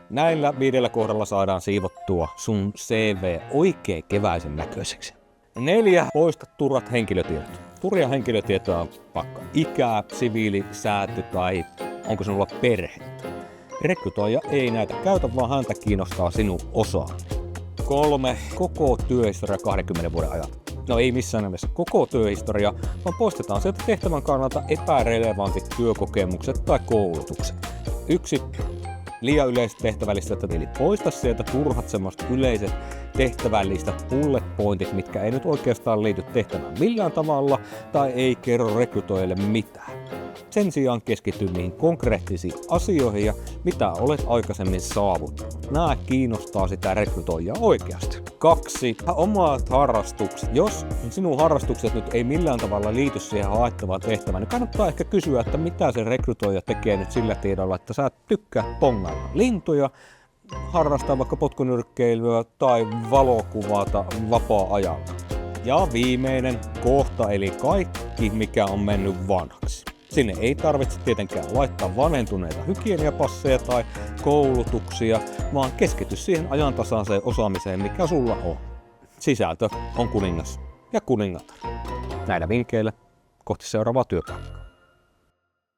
Näillä 5 kohdalla saadaan siivottua sun CV oikein keväisen näköiseksi. 4. Poista turhat henkilötiedot. Turhia henkilötietoja on vaikka ikää, siviili, sääty tai onko sinulla perhettä. Rekrytoija ei näitä käytä, vaan häntä kiinnostaa sinun osaaminen. 3. Koko työhistoria 20 vuoden ajan. No ei missään nimessä koko työhistoria, vaan poistetaan sieltä tehtävän kannalta epärelevantit työkokemukset tai koulutukset. 1. Liian yleiset tehtävällistat, eli poista sieltä turhat semmoista yleiset tehtävällistat bullet pointit, mitkä ei nyt oikeastaan liity tehtävään millään tavalla tai ei kerro rekrytoijille mitään. Sen sijaan keskity niihin konkreettisiin asioihin ja mitä olet aikaisemmin saavuttanut. Nämä kiinnostaa sitä rekrytoijaa oikeasti. 2. Omat harrastukset. Jos sinun harrastukset nyt ei millään tavalla liity siihen haettavaan tehtävään, niin kannattaa ehkä kysyä, että mitä se rekrytoija tekee nyt sillä tiedolla, että sä tykkää pongailla lintuja, harrastaa vaikka potkunyrkkeilyä tai valokuvata vapaa-ajalla. Ja viimeinen kohta, eli kaikki mikä on mennyt vanhaksi. Sinne ei tarvitse tietenkään laittaa vanhentuneita hygieniapasseja tai koulutuksia, vaan keskity siihen ajantasaiseen osaamiseen, mikä sulla on. Sisältö on kuningas ja kuningatar. Näillä vinkkeillä kohti seuraavaa työpaikkaa.